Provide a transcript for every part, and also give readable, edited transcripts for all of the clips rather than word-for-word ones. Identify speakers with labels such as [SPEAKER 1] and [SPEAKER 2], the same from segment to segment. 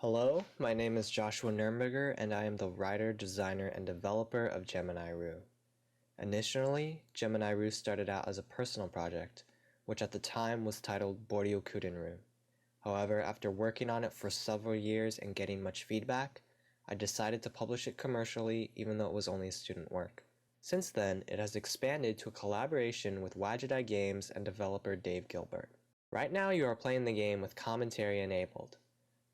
[SPEAKER 1] Hello, my name is Joshua Neurnberger, and I am the writer, designer, and developer of Gemini Rue. Initially, Gemini Rue started out as a personal project, which at the time was titled Boryokudan. However, after working on it for several years and getting much feedback, I decided to publish it commercially even though it was only student work. Since then, it has expanded to a collaboration with Wadjet Eye Games and developer Dave Gilbert. Right now you are playing the game with commentary enabled.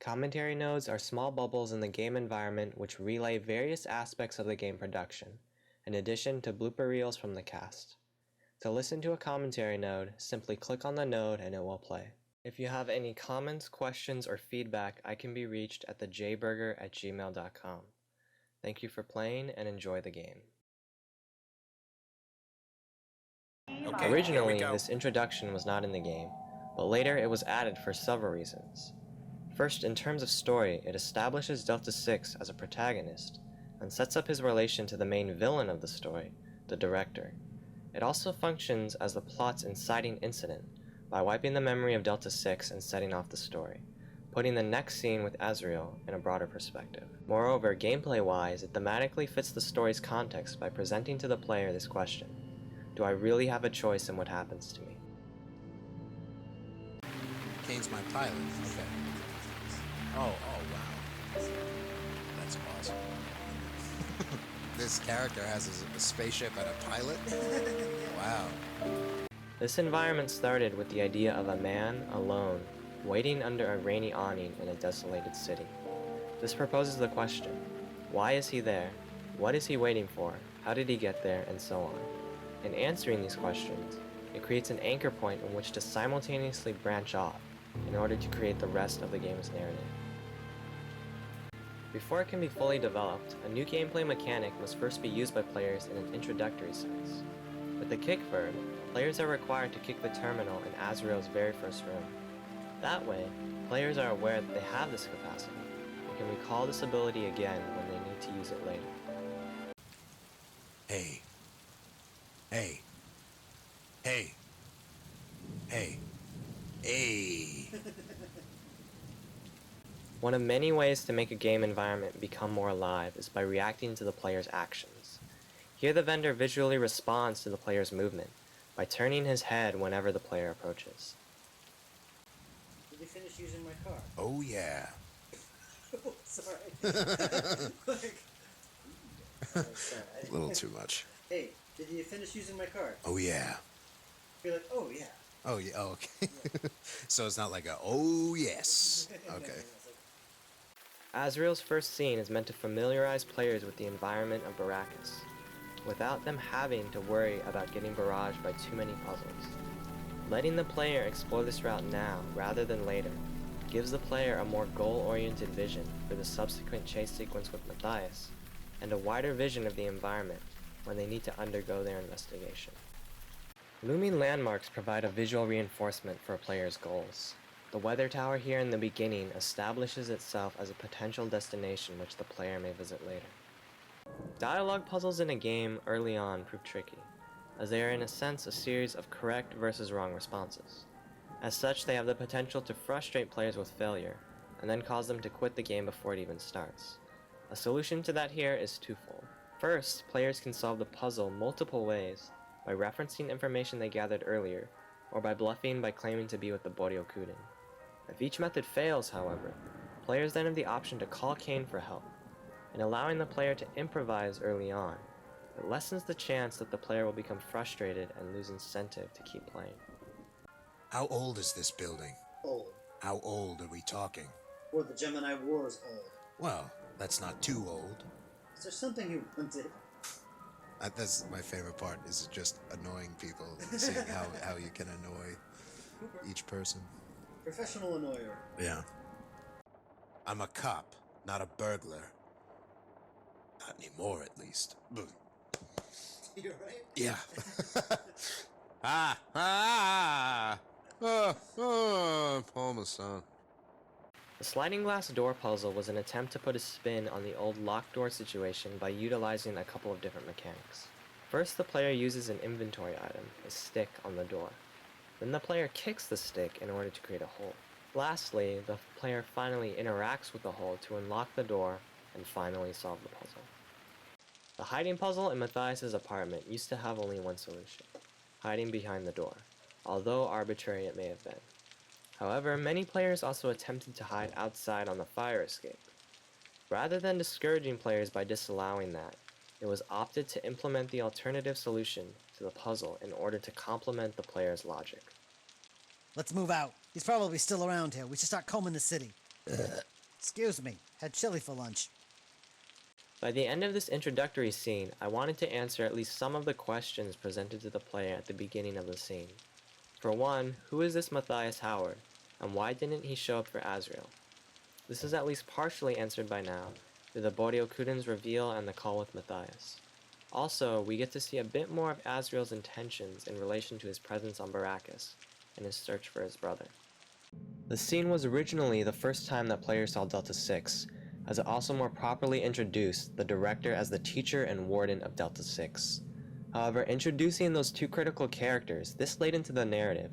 [SPEAKER 1] Commentary nodes are small bubbles in the game environment which relay various aspects of the game production, in addition to blooper reels from the cast. To listen to a commentary node, simply click on the node and it will play. If you have any comments, questions, or feedback, I can be reached at thejburger@gmail.com. Thank you for playing and enjoy the game.
[SPEAKER 2] Okay,
[SPEAKER 1] Originally, this introduction was not in the game, but later it was added for several reasons. First, in terms of story, it establishes Delta 6 as a protagonist, and sets up his relation to the main villain of the story, the director. It also functions as the plot's inciting incident, by wiping the memory of Delta 6 and setting off the story, putting the next scene with Azriel in a broader perspective. Moreover, gameplay-wise, it thematically fits the story's context by presenting to the player this question: do I really have a choice in what happens to me?
[SPEAKER 2] Kane's my pilot. Okay. Oh, wow. That's awesome. This character has a spaceship and a pilot? Wow.
[SPEAKER 1] This environment started with the idea of a man, alone, waiting under a rainy awning in a desolated city. This proposes the question: why is he there? What is he waiting for? How did he get there? And so on. In answering these questions, it creates an anchor point in which to simultaneously branch off in order to create the rest of the game's narrative. Before it can be fully developed, a new gameplay mechanic must first be used by players in an introductory sense. With the kick verb, players are required to kick the terminal in Azriel's very first room. That way, players are aware that they have this capacity, and can recall this ability again when they need to use it later.
[SPEAKER 2] Hey. Hey. Hey. Hey. Hey.
[SPEAKER 1] One of many ways to make a game environment become more alive is by reacting to the player's actions. Here the vendor visually responds to the player's movement by turning his head whenever the player approaches.
[SPEAKER 3] Did you finish using my car?
[SPEAKER 2] Oh, yeah.
[SPEAKER 3] Oh, sorry. Sorry.
[SPEAKER 2] A little too much.
[SPEAKER 3] Hey, did you finish using my car?
[SPEAKER 2] Oh, yeah.
[SPEAKER 3] You're like, oh, yeah.
[SPEAKER 2] Oh, yeah. Oh, okay. So it's not like a, oh, yes. Okay.
[SPEAKER 1] Azriel's first scene is meant to familiarize players with the environment of Baracus, without them having to worry about getting barraged by too many puzzles. Letting the player explore this route now, rather than later, gives the player a more goal-oriented vision for the subsequent chase sequence with Matthius, and a wider vision of the environment when they need to undergo their investigation. Looming landmarks provide a visual reinforcement for a player's goals. The weather tower here in the beginning establishes itself as a potential destination which the player may visit later. Dialogue puzzles in a game early on prove tricky, as they are in a sense a series of correct versus wrong responses. As such, they have the potential to frustrate players with failure, and then cause them to quit the game before it even starts. A solution to that here is twofold. First, players can solve the puzzle multiple ways, by referencing information they gathered earlier, or by bluffing by claiming to be with the Boryokudan. If each method fails, however, players then have the option to call Kane for help. In allowing the player to improvise early on, it lessens the chance that the player will become frustrated and lose incentive to keep playing.
[SPEAKER 2] How old is this building?
[SPEAKER 3] Old.
[SPEAKER 2] How old are we talking?
[SPEAKER 3] Or the Gemini War's old.
[SPEAKER 2] Well, that's not too old.
[SPEAKER 3] Is there something you wanted?
[SPEAKER 2] That's my favorite part, is just annoying people, seeing how you can annoy each person.
[SPEAKER 3] Professional annoyer.
[SPEAKER 2] Yeah. I'm a cop, not a burglar. Not anymore, at least.
[SPEAKER 3] You're right.
[SPEAKER 2] Yeah. Parmesan.
[SPEAKER 1] The sliding glass door puzzle was an attempt to put a spin on the old locked door situation by utilizing a couple of different mechanics. First, the player uses an inventory item, a stick, on the door. Then the player kicks the stick in order to create a hole. Lastly, the player finally interacts with the hole to unlock the door and finally solve the puzzle. The hiding puzzle in Matthias' apartment used to have only one solution: hiding behind the door, although arbitrary it may have been. However, many players also attempted to hide outside on the fire escape. Rather than discouraging players by disallowing that, it was opted to implement the alternative solution to the puzzle in order to complement the player's logic.
[SPEAKER 4] Let's move out. He's probably still around here. We should start combing the city. Excuse me. Had chili for lunch.
[SPEAKER 1] By the end of this introductory scene, I wanted to answer at least some of the questions presented to the player at the beginning of the scene. For one, who is this Matthias Howard, and why didn't he show up for Azriel? This is at least partially answered by now, through the Boryokudan's reveal and the call with Matthias. Also, we get to see a bit more of Azriel's intentions in relation to his presence on Baracus, and his search for his brother. The scene was originally the first time that players saw Delta 6, as it also more properly introduced the director as the teacher and warden of Delta 6. However, introducing those two critical characters this late into the narrative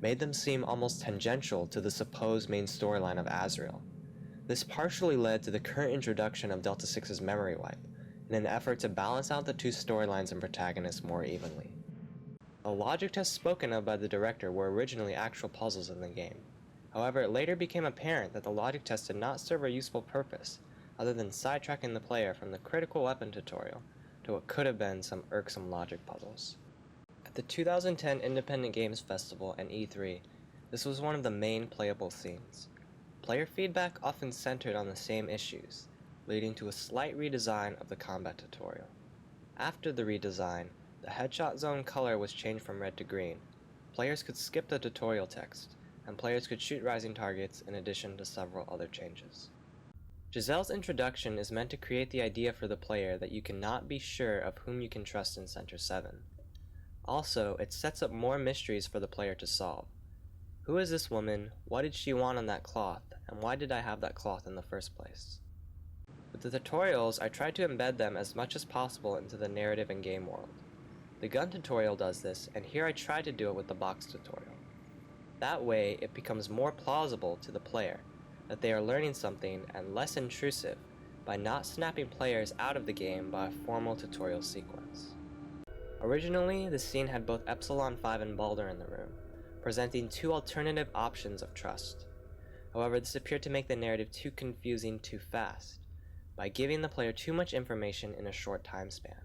[SPEAKER 1] made them seem almost tangential to the supposed main storyline of Azriel. This partially led to the current introduction of Delta 6's memory wipe, in an effort to balance out the two storylines and protagonists more evenly. The logic tests spoken of by the director were originally actual puzzles in the game. However, it later became apparent that the logic tests did not serve a useful purpose, other than sidetracking the player from the critical weapon tutorial to what could have been some irksome logic puzzles. At the 2010 Independent Games Festival and E3, this was one of the main playable scenes. Player feedback often centered on the same issues, leading to a slight redesign of the combat tutorial. After the redesign, the headshot zone color was changed from red to green. Players could skip the tutorial text, and players could shoot rising targets in addition to several other changes. Giselle's introduction is meant to create the idea for the player that you cannot be sure of whom you can trust in Center 7. Also, it sets up more mysteries for the player to solve. Who is this woman, what did she want on that cloth, and why did I have that cloth in the first place? With the tutorials, I tried to embed them as much as possible into the narrative and game world. The gun tutorial does this, and here I tried to do it with the box tutorial. That way, it becomes more plausible to the player that they are learning something and less intrusive by not snapping players out of the game by a formal tutorial sequence. Originally, the scene had both Epsilon 5 and Balder in the room, presenting two alternative options of trust. However, this appeared to make the narrative too confusing too fast, by giving the player too much information in a short time span.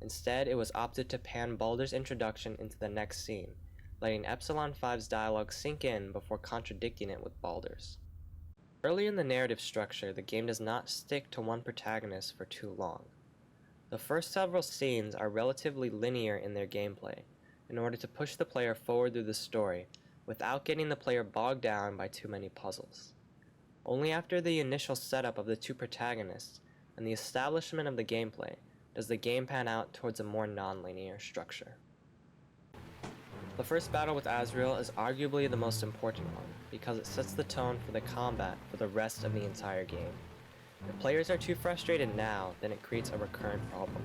[SPEAKER 1] Instead, it was opted to pan Balder's introduction into the next scene, letting Epsilon 5's dialogue sink in before contradicting it with Balder's. Early in the narrative structure, the game does not stick to one protagonist for too long. The first several scenes are relatively linear in their gameplay, in order to push the player forward through the story without getting the player bogged down by too many puzzles. Only after the initial setup of the two protagonists and the establishment of the gameplay does the game pan out towards a more non-linear structure. The first battle with Azriel is arguably the most important one, because it sets the tone for the combat for the rest of the entire game. If players are too frustrated now, then it creates a recurrent problem.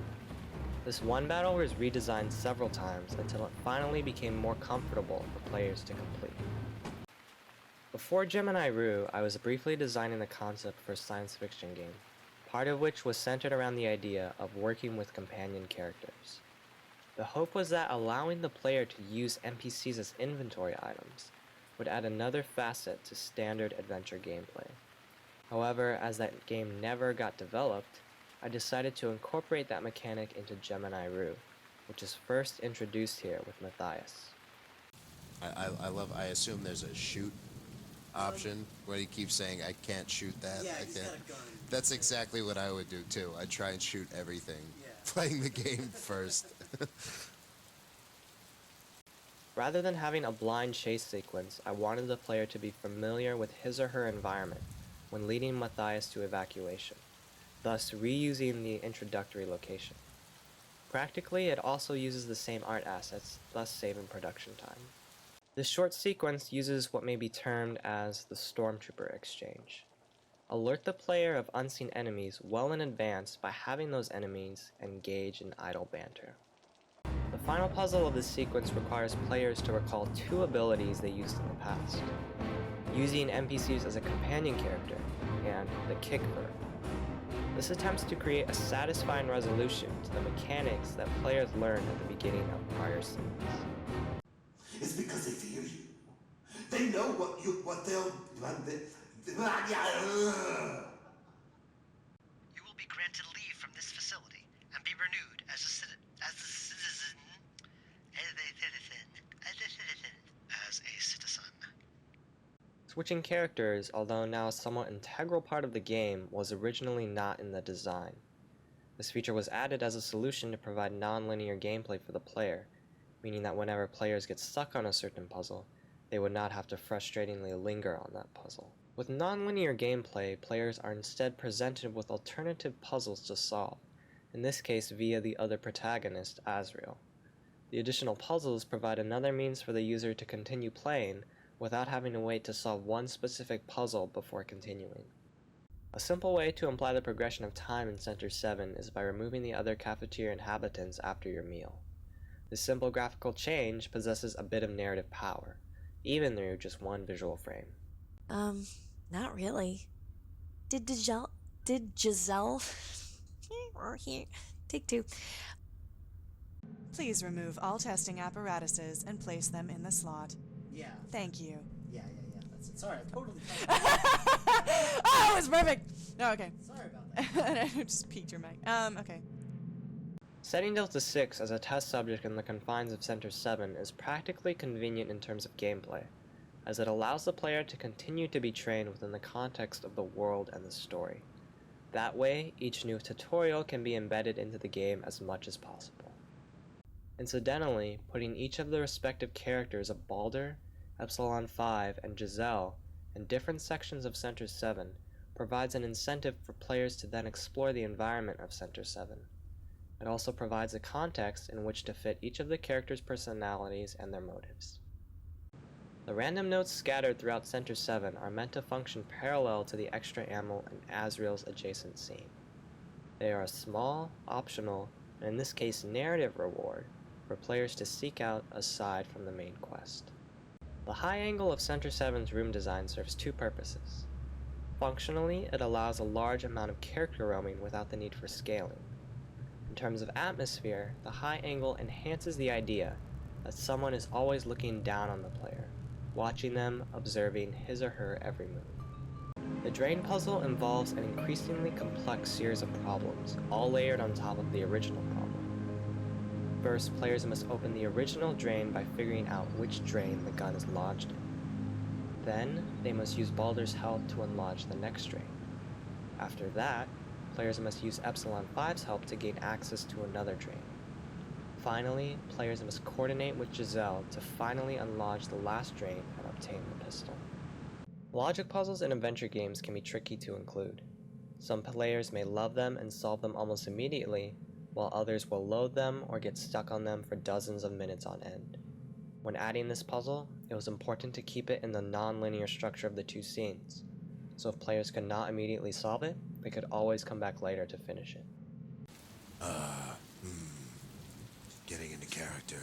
[SPEAKER 1] This one battle was redesigned several times until it finally became more comfortable for players to complete. Before Gemini Rue, I was briefly designing the concept for a science fiction game, part of which was centered around the idea of working with companion characters. The hope was that allowing the player to use NPCs as inventory items would add another facet to standard adventure gameplay. However, as that game never got developed, I decided to incorporate that mechanic into Gemini Rue, which is first introduced here with Matthias.
[SPEAKER 2] I assume there's a shoot option where he keeps saying, I can't shoot that.
[SPEAKER 3] Yeah,
[SPEAKER 2] I
[SPEAKER 3] he's
[SPEAKER 2] can't.
[SPEAKER 3] got a gun.
[SPEAKER 2] That's exactly what I would do too. I'd try and shoot everything.
[SPEAKER 3] Yeah.
[SPEAKER 2] Playing the game first.
[SPEAKER 1] Rather than having a blind chase sequence, I wanted the player to be familiar with his or her environment when leading Matthias to evacuation, thus reusing the introductory location. Practically, it also uses the same art assets, thus saving production time. This short sequence uses what may be termed as the Stormtrooper exchange. Alert the player of unseen enemies well in advance by having those enemies engage in idle banter. The final puzzle of this sequence requires players to recall two abilities they used in the past. using NPCs as a companion character, and the kick verb. This attempts to create a satisfying resolution to the mechanics that players learned at the beginning of prior scenes.
[SPEAKER 5] It's because they fear you. They know what they'll.
[SPEAKER 6] You will be granted leave from this facility and be renewed as a citizen.
[SPEAKER 1] Switching characters, although now a somewhat integral part of the game, was originally not in the design. This feature was added as a solution to provide non-linear gameplay for the player, meaning that whenever players get stuck on a certain puzzle, they would not have to frustratingly linger on that puzzle. With non-linear gameplay, players are instead presented with alternative puzzles to solve, in this case via the other protagonist, Azriel. The additional puzzles provide another means for the user to continue playing without having to wait to solve one specific puzzle before continuing. A simple way to imply the progression of time in Center 7 is by removing the other cafeteria inhabitants after your meal. This simple graphical change possesses a bit of narrative power, even through just one visual frame.
[SPEAKER 7] Not really. Did Giselle take two.
[SPEAKER 8] Please remove all testing apparatuses and place them in the slot.
[SPEAKER 4] Yeah.
[SPEAKER 8] Thank you.
[SPEAKER 4] Yeah. That's it. Sorry, I totally.
[SPEAKER 8] Oh, it was perfect! No, okay.
[SPEAKER 4] Sorry about that.
[SPEAKER 8] I just peeked your mic. Okay.
[SPEAKER 1] Setting Delta 6 as a test subject in the confines of Center 7 is practically convenient in terms of gameplay, as it allows the player to continue to be trained within the context of the world and the story. That way, each new tutorial can be embedded into the game as much as possible. Incidentally, putting each of the respective characters of Balder, Epsilon 5, and Giselle in different sections of Center 7 provides an incentive for players to then explore the environment of Center 7. It also provides a context in which to fit each of the characters' personalities and their motives. The random notes scattered throughout Center 7 are meant to function parallel to the extra ammo in Azriel's adjacent scene. They are a small, optional, and in this case narrative reward for players to seek out aside from the main quest. The high angle of Center 7's room design serves two purposes. Functionally, it allows a large amount of character roaming without the need for scaling. In terms of atmosphere, the high angle enhances the idea that someone is always looking down on the player, watching them, observing his or her every move. The drain puzzle involves an increasingly complex series of problems, all layered on top of the original problem. First, players must open the original drain by figuring out which drain the gun is lodged in. Then, they must use Balder's help to unlodge the next drain. After that, players must use Epsilon 5's help to gain access to another drain. Finally, players must coordinate with Giselle to finally unlodge the last drain and obtain the pistol. Logic puzzles in adventure games can be tricky to include. Some players may love them and solve them almost immediately, while others will load them or get stuck on them for dozens of minutes on end. When adding this puzzle, it was important to keep it in the non-linear structure of the two scenes, so if players could not immediately solve it, they could always come back later to finish it.
[SPEAKER 2] Getting into character.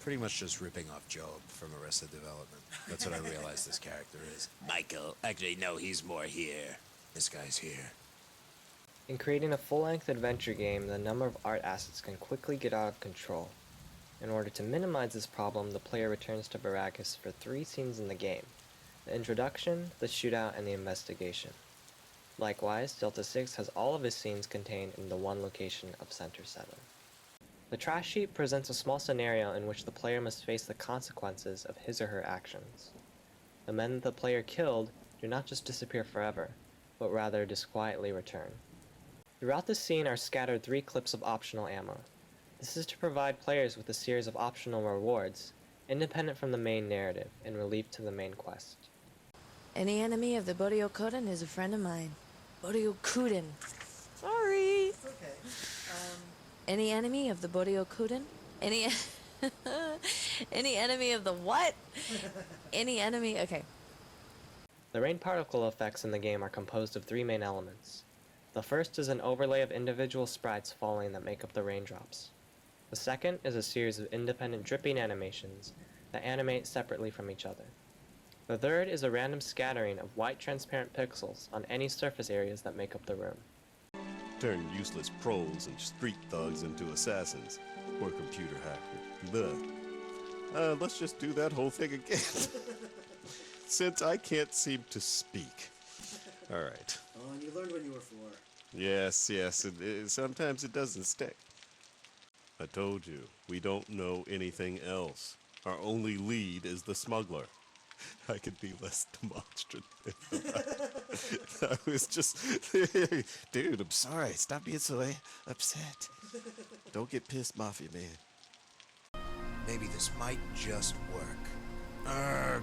[SPEAKER 2] Pretty much just ripping off Job from Arrested Development. That's what I realized this character is. Michael. Actually, no, he's more here. This guy's here.
[SPEAKER 1] In creating a full-length adventure game, the number of art assets can quickly get out of control. In order to minimize this problem, the player returns to Baracus for 3 scenes in the game: the introduction, the shootout, and the investigation. Likewise, Delta 6 has all of his scenes contained in the one location of Center 7. The trash sheet presents a small scenario in which the player must face the consequences of his or her actions. The men that the player killed do not just disappear forever, but rather disquietly return. Throughout the scene are scattered 3 clips of optional ammo. This is to provide players with a series of optional rewards, independent from the main narrative, in relief to the main quest.
[SPEAKER 7] Any enemy of the Boryokudan is a friend of mine. Boryokudan. Sorry.
[SPEAKER 4] It's okay.
[SPEAKER 7] Any enemy of the Boryokudan? Any enemy of the what? Any enemy? Okay.
[SPEAKER 1] The rain particle effects in the game are composed of 3 main elements. The first is an overlay of individual sprites falling that make up the raindrops. The second is a series of independent dripping animations that animate separately from each other. The third is a random scattering of white transparent pixels on any surface areas that make up the room.
[SPEAKER 9] Turn useless pros and street thugs into assassins. Or computer hacker. Bleh. Let's just do that whole thing again. Since I can't seem to speak. Alright.
[SPEAKER 3] Oh, and you learned when you were 4.
[SPEAKER 9] Yes, sometimes it doesn't stick. I told you, we don't know anything else. Our only lead is the smuggler. I could be less demonstrative. I was just... Dude, I'm sorry. Stop being so upset. Don't get pissed, Mafia Man.
[SPEAKER 2] Maybe this might just work. Urgh.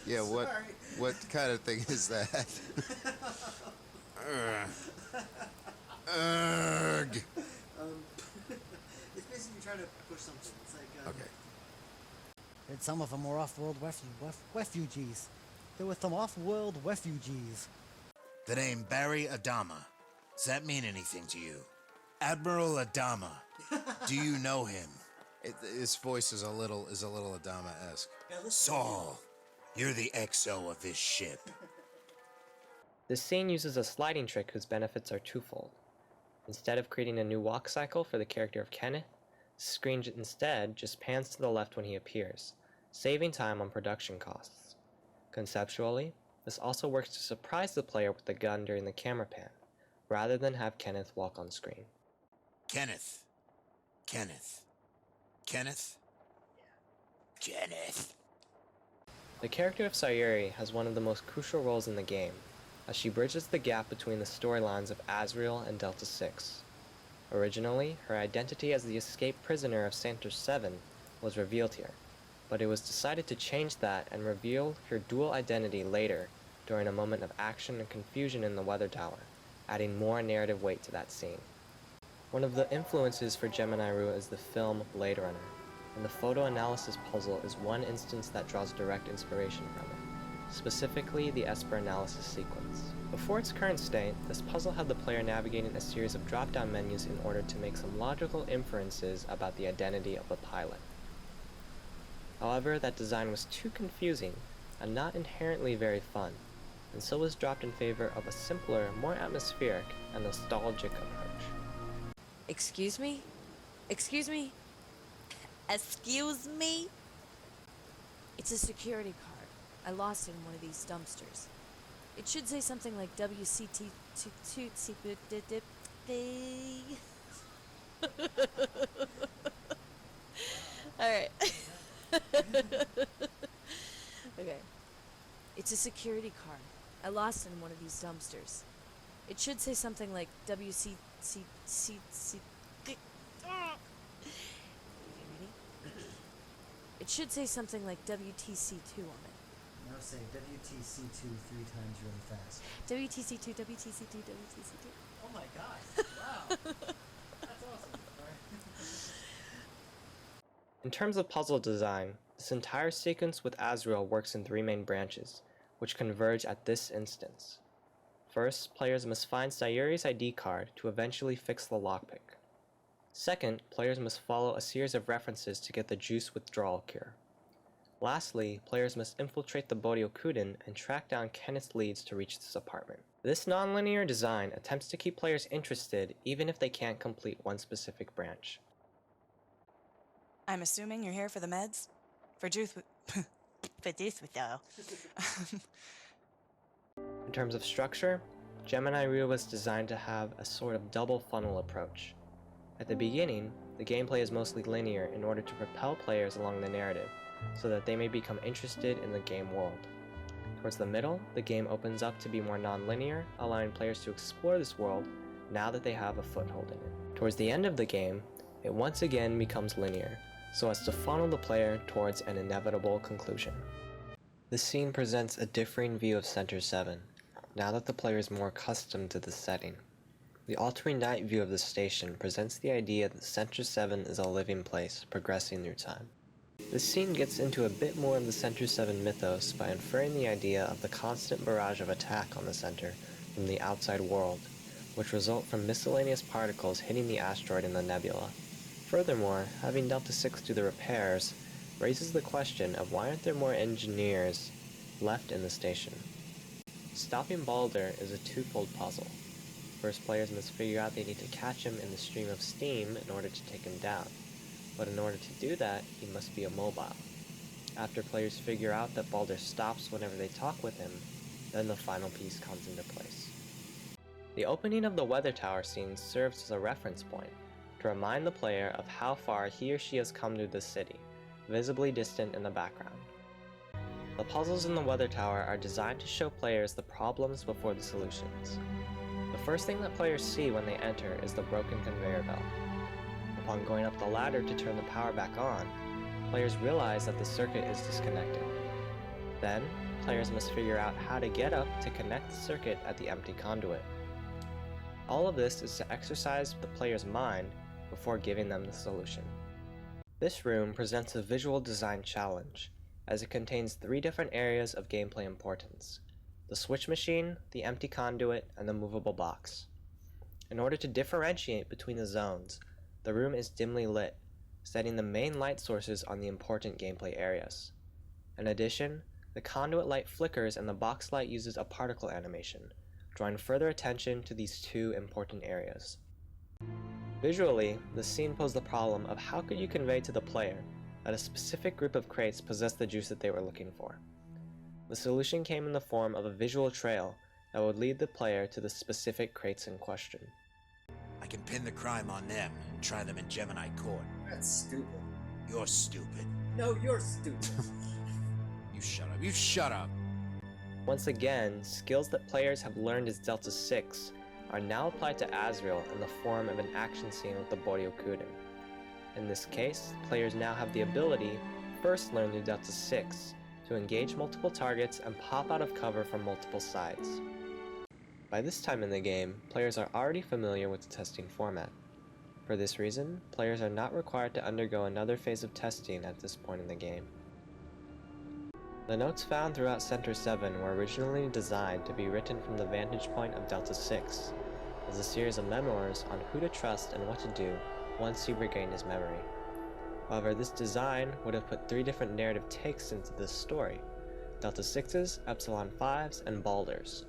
[SPEAKER 2] Yeah, what kind of thing is that? Urgh.
[SPEAKER 3] It's basically trying to push something. It's like,
[SPEAKER 2] Okay.
[SPEAKER 4] And some of them were off-world refugees. There were some off-world refugees.
[SPEAKER 2] The name Barry Adama. Does that mean anything to you? Admiral Adama. Do you know him? His voice is a little Adama-esque. Saul, you're the XO of this ship.
[SPEAKER 1] This scene uses a sliding trick whose benefits are twofold. Instead of creating a new walk cycle for the character of Kenneth, the screen instead just pans to the left when he appears, saving time on production costs. Conceptually, this also works to surprise the player with the gun during the camera pan, rather than have Kenneth walk on screen.
[SPEAKER 2] Kenneth.
[SPEAKER 1] The character of Sayuri has one of the most crucial roles in the game, as she bridges the gap between the storylines of Azriel and Delta 6. Originally, her identity as the escaped prisoner of Center 7 was revealed here, but it was decided to change that and reveal her dual identity later during a moment of action and confusion in the weather tower, adding more narrative weight to that scene. One of the influences for Gemini Rue is the film Blade Runner, and the photo analysis puzzle is one instance that draws direct inspiration from it, specifically the Esper analysis sequence. Before its current state, this puzzle had the player navigating a series of drop-down menus in order to make some logical inferences about the identity of the pilot. However, that design was too confusing and not inherently very fun, and so was dropped in favor of a simpler, more atmospheric, and nostalgic approach.
[SPEAKER 7] Excuse me? Excuse me? Excuse me? It's a security card. I lost it in one of these dumpsters. It should say something like WCT. Alright. Okay. It's a security card. I lost it in one of these dumpsters. It should say something like WCT. It should say something like WTC2 on it.
[SPEAKER 3] Now say WTC2 3 times really fast.
[SPEAKER 7] WTC2, WTC2, WTC2.
[SPEAKER 3] Oh my god. Wow. That's awesome.
[SPEAKER 1] In terms of puzzle design, this entire sequence with Azriel works in 3 main branches, which converge at this instance. First, players must find Sayuri's ID card to eventually fix the lockpick. Second, players must follow a series of references to get the juice withdrawal cure. Lastly, players must infiltrate the Boryokudan and track down Kenneth's leads to reach this apartment. This non-linear design attempts to keep players interested even if they can't complete one specific branch.
[SPEAKER 8] I'm assuming you're here for the meds? For juice withdrawal.
[SPEAKER 1] In terms of structure, Gemini Rue was designed to have a sort of double funnel approach. At the beginning, the gameplay is mostly linear in order to propel players along the narrative, so that they may become interested in the game world. Towards the middle, the game opens up to be more non-linear, allowing players to explore this world now that they have a foothold in it. Towards the end of the game, it once again becomes linear, so as to funnel the player towards an inevitable conclusion. This scene presents a differing view of Center 7, now that the player is more accustomed to the setting. The altering night view of the station presents the idea that Center 7 is a living place, progressing through time. This scene gets into a bit more of the Center 7 mythos by inferring the idea of the constant barrage of attack on the center from the outside world, which result from miscellaneous particles hitting the asteroid in the nebula, Furthermore, having Delta 6 do the repairs raises the question of why aren't there more engineers left in the station. Stopping Balder is a twofold puzzle. First, players must figure out they need to catch him in the stream of steam in order to take him down, but in order to do that, he must be immobile. After players figure out that Balder stops whenever they talk with him, then the final piece comes into place. The opening of the weather tower scene serves as a reference point to remind the player of how far he or she has come to the city, visibly distant in the background. The puzzles in the weather tower are designed to show players the problems before the solutions. The first thing that players see when they enter is the broken conveyor belt. Upon going up the ladder to turn the power back on, players realize that the circuit is disconnected. Then, players must figure out how to get up to connect the circuit at the empty conduit. All of this is to exercise the player's mind before giving them the solution. This room presents a visual design challenge, as it contains 3 different areas of gameplay importance: the switch machine, the empty conduit, and the movable box. In order to differentiate between the zones, the room is dimly lit, setting the main light sources on the important gameplay areas. In addition, the conduit light flickers and the box light uses a particle animation, drawing further attention to these 2 important areas. Visually, the scene posed the problem of how could you convey to the player that a specific group of crates possessed the juice that they were looking for. The solution came in the form of a visual trail that would lead the player to the specific crates in question.
[SPEAKER 2] I can pin the crime on them and try them in Gemini court.
[SPEAKER 3] That's stupid.
[SPEAKER 2] You're stupid.
[SPEAKER 3] No, you're stupid.
[SPEAKER 2] You shut up. You shut up.
[SPEAKER 1] Once again, skills that players have learned as Delta 6 are now applied to Azriel in the form of an action scene with the Boryokudan. In this case, players now have the ability, first learned through Delta 6, to engage multiple targets and pop out of cover from multiple sides. By this time in the game, players are already familiar with the testing format. For this reason, players are not required to undergo another phase of testing at this point in the game. The notes found throughout Center 7 were originally designed to be written from the vantage point of Delta 6, as a series of memoirs on who to trust and what to do once he regained his memory. However, this design would have put 3 different narrative takes into this story: Delta 6's, Epsilon 5's, and Balder's.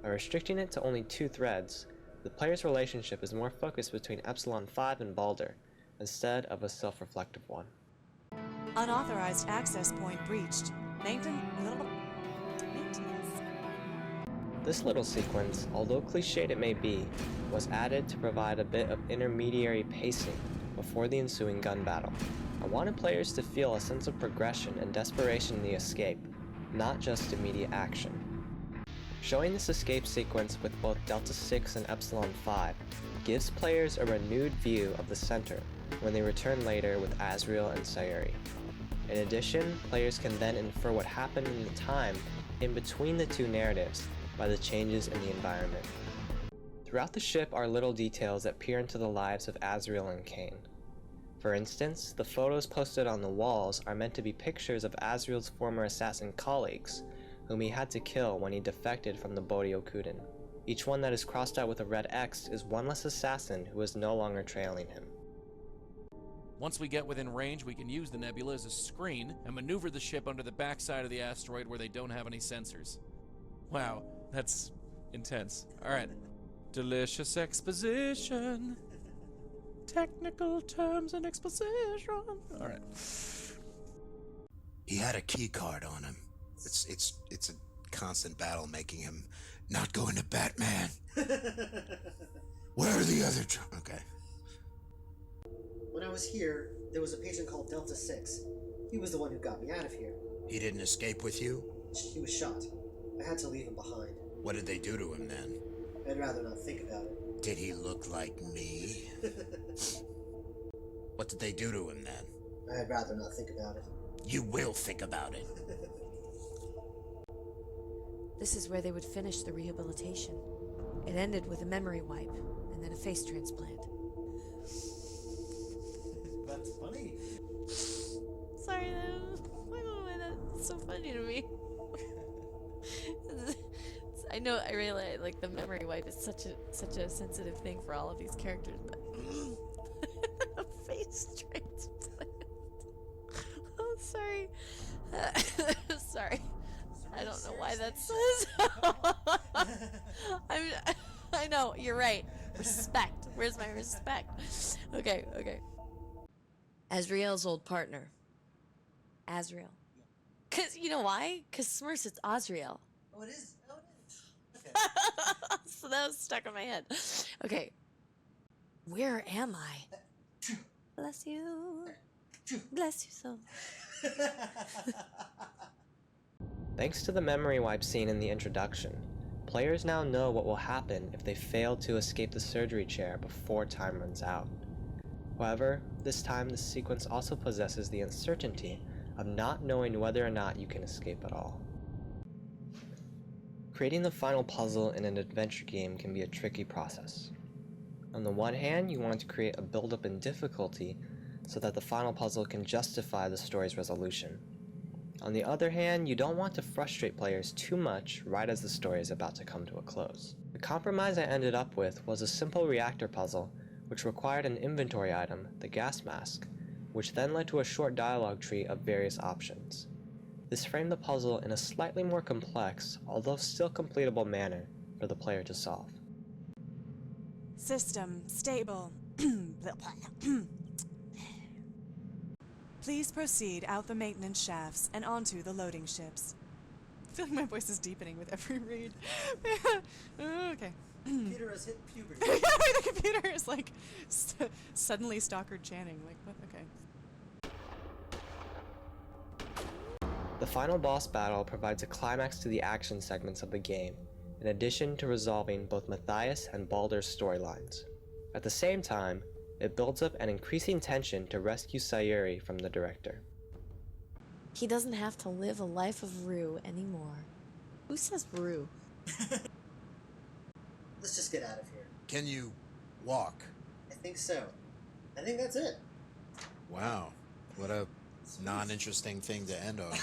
[SPEAKER 1] By restricting it to only 2 threads, the player's relationship is more focused between Epsilon 5 and Balder, instead of a self-reflective one.
[SPEAKER 8] Unauthorized access point breached. Maintenance.
[SPEAKER 1] This little sequence, although cliched it may be, was added to provide a bit of intermediary pacing before the ensuing gun battle. I wanted players to feel a sense of progression and desperation in the escape, not just immediate action. Showing this escape sequence with both Delta 6 and Epsilon 5 gives players a renewed view of the center when they return later with Azriel and Sayuri. In addition, players can then infer what happened in the time in between the 2 narratives by the changes in the environment. Throughout the ship are little details that peer into the lives of Azriel and Cain. For instance, the photos posted on the walls are meant to be pictures of Azriel's former assassin colleagues, whom he had to kill when he defected from the Boryokudan. Each one that is crossed out with a red X is one less assassin who is no longer trailing him.
[SPEAKER 10] Once we get within range, we can use the nebula as a screen and maneuver the ship under the backside of the asteroid where they don't have any sensors. Wow, that's intense. Alright. Delicious exposition. Technical terms and exposition. Alright.
[SPEAKER 2] He had a key card on him. It's a constant battle making him not go into Batman. Where are the other... Okay.
[SPEAKER 3] When I was here, there was a patient called Delta 6. He was the one who got me out of here.
[SPEAKER 2] He didn't escape with you?
[SPEAKER 3] He was shot. I had to leave him behind.
[SPEAKER 2] What did they do to him then?
[SPEAKER 3] I'd rather not think about it.
[SPEAKER 2] Did he look like me? What did they do to him then?
[SPEAKER 3] I'd rather not think about it.
[SPEAKER 2] You will think about it.
[SPEAKER 7] This is where they would finish the rehabilitation. It ended with a memory wipe, and then a face transplant.
[SPEAKER 3] That's funny.
[SPEAKER 7] Sorry, I don't know why that's so funny to me. I know, I realize, like, the memory wipe is such a sensitive thing for all of these characters, but a face Transplant. Oh, sorry. Sorry. I don't know why that's I know, you're right. Respect. Where's my respect? Okay. Azriel's old partner. Azriel. Cause you know why? Cause Smurfs, it's Azriel.
[SPEAKER 3] Oh, it is. Okay.
[SPEAKER 7] So that was stuck in my head. Okay. Where am I? Bless you. Bless you so.
[SPEAKER 1] Thanks to the memory wipe scene in the introduction, players now know what will happen if they fail to escape the surgery chair before time runs out. However, this time the sequence also possesses the uncertainty of not knowing whether or not you can escape at all. Creating the final puzzle in an adventure game can be a tricky process. On the one hand, you want to create a build-up in difficulty so that the final puzzle can justify the story's resolution. On the other hand, you don't want to frustrate players too much right as the story is about to come to a close. The compromise I ended up with was a simple reactor puzzle which required an inventory item, the gas mask, which then led to a short dialogue tree of various options. This framed the puzzle in a slightly more complex, although still completable manner for the player to solve.
[SPEAKER 8] System stable. Please proceed out the maintenance shafts and onto the loading ships. I feel like my voice is deepening with every read. Okay.
[SPEAKER 3] Computer has hit puberty.
[SPEAKER 8] The computer is like suddenly Stockard Channing. Like, what? Okay.
[SPEAKER 1] The final boss battle provides a climax to the action segments of the game, in addition to resolving both Matthius and Baldur's storylines. At the same time, it builds up an increasing tension to rescue Sayuri from the director.
[SPEAKER 7] He doesn't have to live a life of Rue anymore. Who says Rue?
[SPEAKER 3] Let's just get out of here.
[SPEAKER 2] Can you walk?
[SPEAKER 3] I think so. I think that's it.
[SPEAKER 2] Wow. What a non-interesting thing to end on.